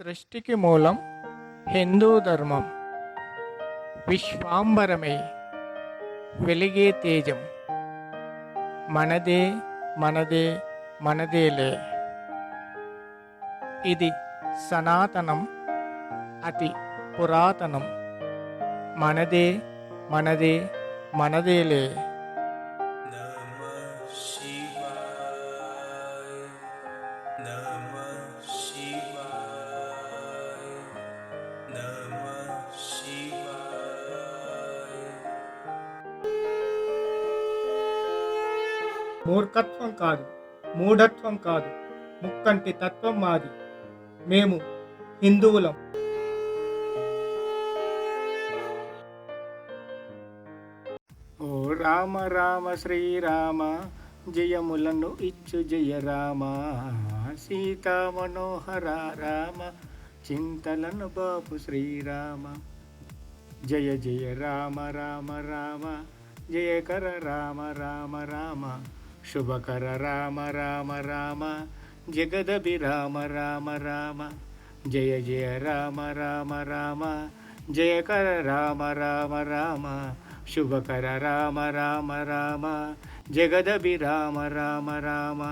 సృష్టికి మూలం హిందూ ధర్మం. విశ్వాంబరమై వెలిగే తేజం మనదే మనదే మనదేలే. ఇది సనాతనం, అతి పురాతనం. మనదే మనదే మనదేలే. మూర్ఖత్వం కాదు, మూఢత్వం కాదు, ముక్కంటి తత్వం మాది. మేము హిందువులం. ఓ రామ రామ శ్రీరామ, జయములను ఇచ్చు జయ రామ. సీతా మనోహర రామ, చింతలను బాపు శ్రీరామ. జయ జయ రామ రామ రామ, జయకర రామ రామ రామ. శుభకర రామ రామ రామ, జగదభిరామ రామ రామ. జయ జయ రామ రామ రామ, జయకర రామ రామ రామ. శుభకర రామ రామ రామ, జగదభిరామ రామ రామ.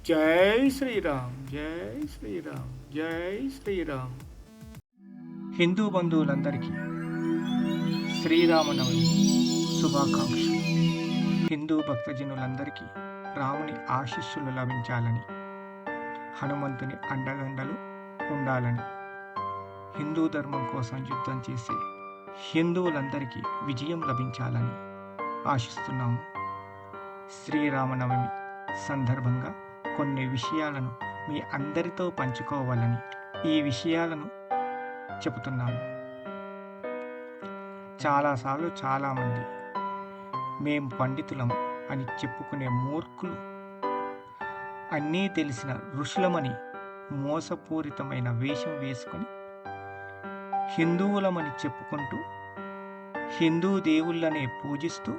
జై శ్రీరామ్, జై శ్రీరామ్, జై శ్రీరామ్. హిందూ బంధువులందరికీ శ్రీరామనవమి శుభాకాంక్షలు. హిందూ భక్తజనులందరికీ రాముని ఆశీస్సులు లభించాలని, హనుమంతుని అండదండలు ఉండాలని, హిందూ ధర్మం కోసం యుద్ధం చేసే హిందువులందరికీ విజయం లభించాలని ఆశిస్తున్నాము. శ్రీరామనవమి సందర్భంగా కొన్ని విషయాలను మీ అందరితో పంచుకోవాలని ఈ విషయాలను చెబుతున్నాను. చాలాసార్లు చాలామంది మేం పండితులం అని చెప్పుకునే మూర్ఖులు, అన్నీ తెలిసిన ఋషులమని మోసపూరితమైన వేషం వేసుకొని హిందువులమని చెప్పుకుంటూ హిందూ దేవుళ్ళనే పూజిస్తూ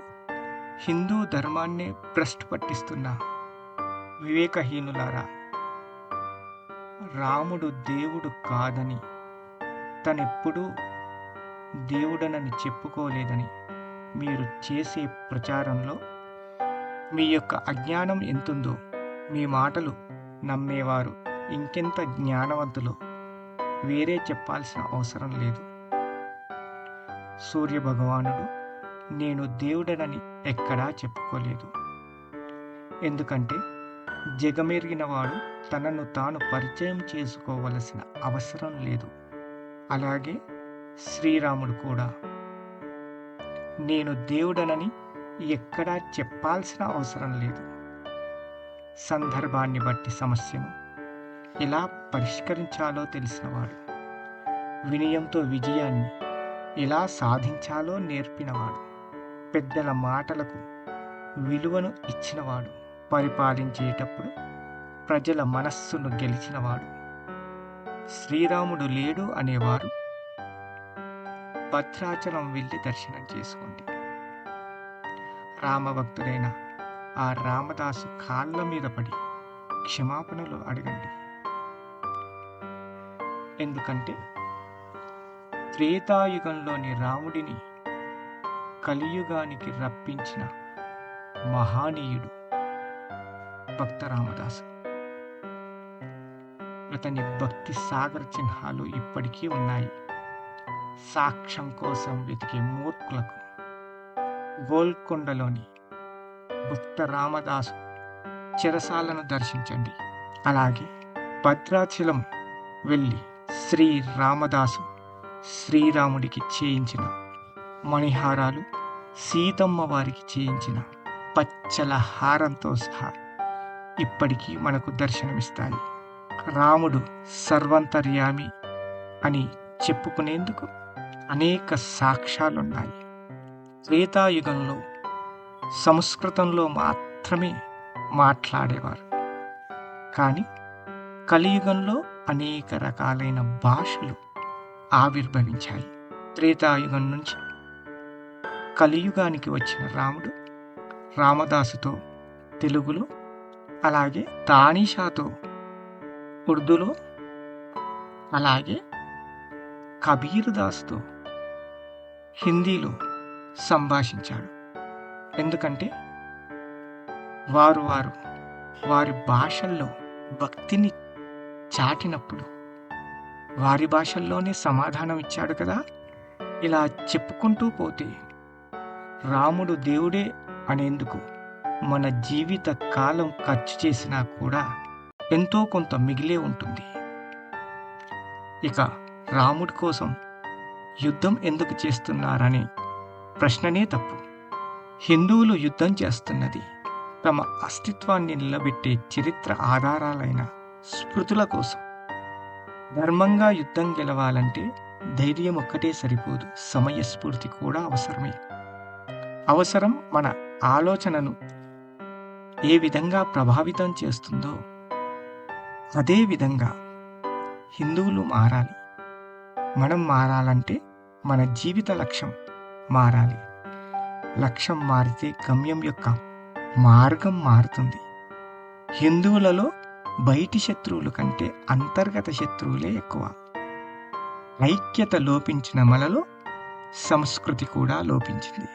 హిందూ ధర్మాన్నే భ్రష్టు పట్టిస్తున్న వివేకహీనులారా, రాముడు దేవుడు కాదని, తనెప్పుడూ దేవుడనని చెప్పుకోలేదని మీరు చేసే ప్రచారంలో మీ యొక్క అజ్ఞానం ఎంతుందో మీ మాటలు నమ్మేవారు ఇంకెంత జ్ఞానవంతులో వేరే చెప్పాల్సిన అవసరం లేదు. సూర్యభగవానుడు నేను దేవుడనని ఎక్కడా చెప్పుకోలేదు. ఎందుకంటే జగమెరిగినవాడు తనను తాను పరిచయం చేసుకోవలసిన అవసరం లేదు. అలాగే శ్రీరాముడు కూడా నేను దేవుడనని ఎక్కడా చెప్పాల్సిన అవసరం లేదు. సందర్భాన్ని బట్టి సమస్యను ఎలా పరిష్కరించాలో తెలిసినవాడు, వినయంతో విజయాన్ని ఎలా సాధించాలో నేర్పినవాడు, పెద్దల మాటలకు విలువను ఇచ్చినవాడు, పరిపాలించేటప్పుడు ప్రజల మనస్సును గెలిచినవాడు. శ్రీరాముడు లేడు అనేవారు భద్రాచలం వెళ్ళి దర్శనం చేసుకోండి. రామభక్తుడైన ఆ రామదాసు కాళ్ళ మీద పడి క్షమాపణలు అడగండి. ఎందుకంటే త్రేతాయుగంలోని రాముడిని కలియుగానికి రప్పించిన మహానీయుడు భక్త రామదాసు. అతని భక్తి సాగర చిహ్నాలు ఇప్పటికీ ఉన్నాయి. సాక్ష్యం కోసం వెతికే మూర్ఖులకు గోల్కొండలోని భక్త రామదాసు చెరసాలను దర్శించండి. అలాగే భద్రాచలం వెళ్ళి శ్రీ రామదాసు శ్రీరాముడికి చేయించిన మణిహారాలు, సీతమ్మ వారికి చేయించిన పచ్చల హారంతో సహా ఇప్పటికీ మనకు దర్శనమిస్తాయి. రాముడు సర్వంతర్యామి అని చెప్పుకునేందుకు అనేక సాక్ష్యాలున్నాయి. త్రేతాయుగంలో సంస్కృతంలో మాత్రమే మాట్లాడేవారు, కానీ కలియుగంలో అనేక రకాలైన భాషలు ఆవిర్భవించాయి. త్రేతాయుగం నుంచి కలియుగానికి వచ్చిన రాముడు రామదాసుతో తెలుగులో, అలాగే తానీషాతో ఉర్దూలో, అలాగే కబీర్ దాస్తో హిందీలో సంభాషించాడు. ఎందుకంటే వారి భాషల్లో భక్తిని చాటినప్పుడు వారి భాషల్లోనే సమాధానం ఇచ్చాడు కదా. ఇలా చెప్పుకుంటూ పోతే రాముడు దేవుడే అనేందుకు మన జీవిత కాలం ఖర్చు చేసినా కూడా ఎంతో కొంత మిగిలే ఉంటుంది. ఇక రాముడి కోసం యుద్ధం ఎందుకు చేస్తున్నారనే ప్రశ్ననే తప్పు. హిందువులు యుద్ధం చేస్తున్నది తమ అస్తిత్వాన్ని నిలబెట్టే చరిత్ర ఆధారాలైన స్మృతుల కోసం. ధర్మంగా యుద్ధం గెలవాలంటే ధైర్యం ఒక్కటే సరిపోదు, సమయస్ఫూర్తి కూడా అవసరమే. అవసరం మన ఆలోచనను ఏ విధంగా ప్రభావితం చేస్తుందో అదే విధంగా హిందువులు మారాలి. మనం మారాలంటే మన జీవిత లక్ష్యం మారాలి. లక్ష్యం మారితే గమ్యం యొక్క మార్గం మారుతుంది. హిందువులలో బయటి శత్రువుల కంటే అంతర్గత శత్రువులే ఎక్కువ. ఐక్యత లోపించిన మనలో సంస్కృతి కూడా లోపించింది.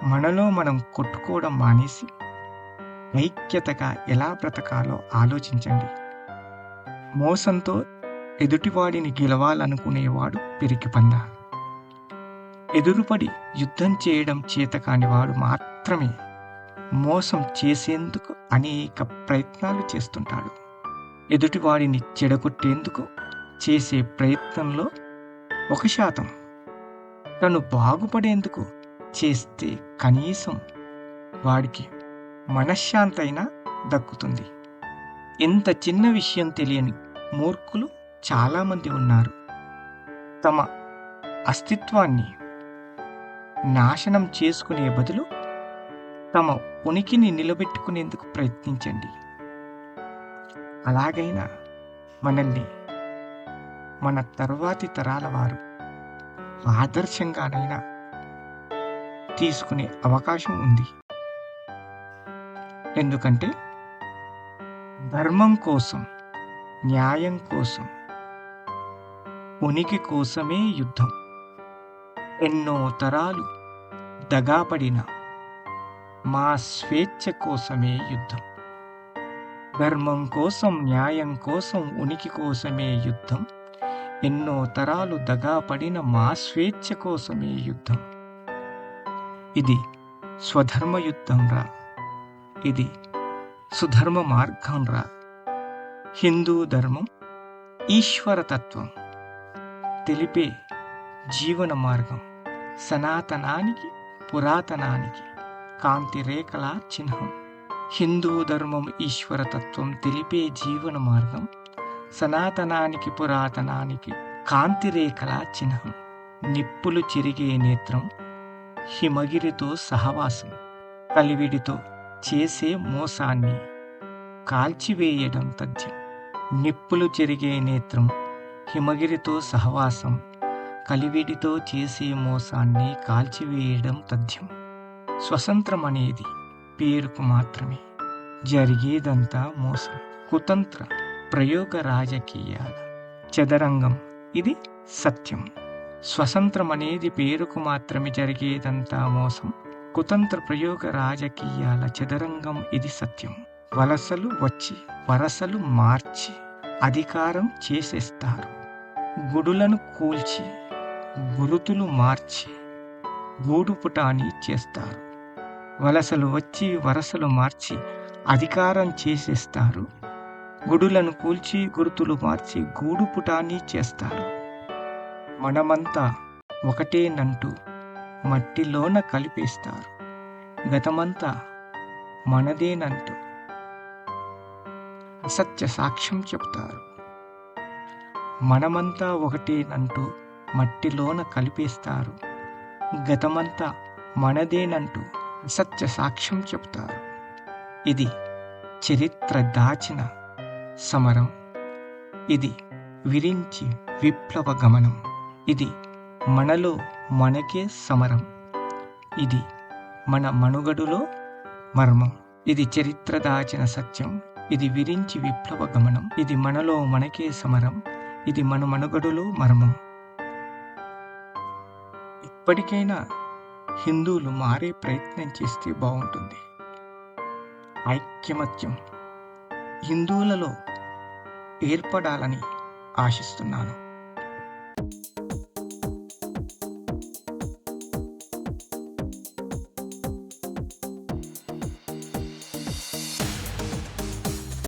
మనలో మనం కొట్టుకోవడం మానేసి ఐక్యతగా ఎలా బ్రతకాలో ఆలోచించండి. మోసంతో ఎదుటివాడిని గెలవాలనుకునేవాడు పిరికి పంద. ఎదురుపడి యుద్ధం చేయడం చేతకానివాడు మాత్రమే మోసం చేసేందుకు అనేక ప్రయత్నాలు చేస్తుంటాడు. ఎదుటివాడిని చెడగొట్టేందుకు చేసే ప్రయత్నంలో 1% తను బాగుపడేందుకు చేస్తే కనీసం వాడికి మనశ్శాంతైనా దక్కుతుంది. ఇంత చిన్న విషయం తెలియని మూర్ఖులు చాలామంది ఉన్నారు. తమ అస్తిత్వాన్ని నాశనం చేసుకునే బదులు తమ ఉనికిని నిలబెట్టుకునేందుకు ప్రయత్నించండి. అలాగైనా మనల్ని మన తర్వాతి తరాల వారు ఆదర్శంగానైనా తీసుకునే అవకాశం ఉంది. ఎందుకంటే ధర్మం కోసం, న్యాయం కోసం, ఉనికి కోసమే యుద్ధం. ఎన్నో తరాలు దగాపడిన మా స్వేచ్ఛ కోసమే యుద్ధం. ధర్మం కోసం, న్యాయం కోసం, ఉనికి కోసమే యుద్ధం. ఎన్నో తరాలు దగాపడిన మా స్వేచ్ఛ కోసమే యుద్ధం. ఇది స్వధర్మ యుద్ధం రా. ఇది సుధర్మ మార్గం రా. హిందూ ధర్మం ఈశ్వరతత్వం తెలిపే జీవన మార్గం. సనాతనానికి, పురాతనానికి కాంతి రేఖల చిహ్నం. హిందూ ధర్మం ఈశ్వరతత్వం తెలిపే జీవన మార్గం. సనాతనానికి, పురాతనానికి కాంతి రేఖల చిహ్నం. నిప్పులు చెరిగే నేత్రం, హిమగిరితో సహవాసం, కలివిడితో చేసే మోసాన్ని కాల్చివేయడం తథ్యం. నిప్పులు చెరిగే నేత్రం, హిమగిరితో సహవాసం, కలివిడితో చేసే మోసాన్ని కాల్చివేయడం తథ్యం. స్వతంత్రం అనేది పేరుకు మాత్రమే, జరిగేదంతా మోసం. కుతంత్ర ప్రయోగ రాజకీయాల చదరంగం ఇది సత్యం. స్వతంత్రం అనేది పేరుకు మాత్రమే, జరిగేదంతా మోసం. కుతంత్ర ప్రయోగ రాజకీయాల చదరంగం ఇది సత్యం. వలసలు వచ్చి వరసలు మార్చి అధికారం చేసేస్తారు. గుడులను కూల్చి గురుతులు మార్చి గూడుపుటాని చేస్తారు. వలసలు వచ్చి వరసలు మార్చి అధికారం చేసేస్తారు. గుడులను కూల్చి గురుతులు మార్చి గూడుపుటాని చేస్తారు. మనమంతా ఒకటేనంటూ మట్టిలోన కలిపేస్తారు. గతమంతా మనదేనంటూ అసత్య సాక్ష్యం చెప్తారు. మనమంతా ఒకటేనంటూ మట్టిలోన కలిపేస్తారు. గతమంతా మనదేనంటూ అసత్య సాక్ష్యం చెప్తారు. ఇది చరిత్ర దాచిన సమరం. ఇది విరించి విప్లవ గమనం. ఇది మనలో మనకే సమరం. ఇది మన మనుగడులో మర్మం. ఇది చరిత్ర దాచిన సత్యం. ఇది విరించి విప్లవ గమనం. ఇది మనలో మనకే సమరం. ఇది మన మనుగడలో మర్మం. ఇప్పటికైనా హిందువులు మారే ప్రయత్నం చేస్తే బాగుంటుంది. ఐక్యమత్యం హిందువులలో ఏర్పడాలని ఆశిస్తున్నాను.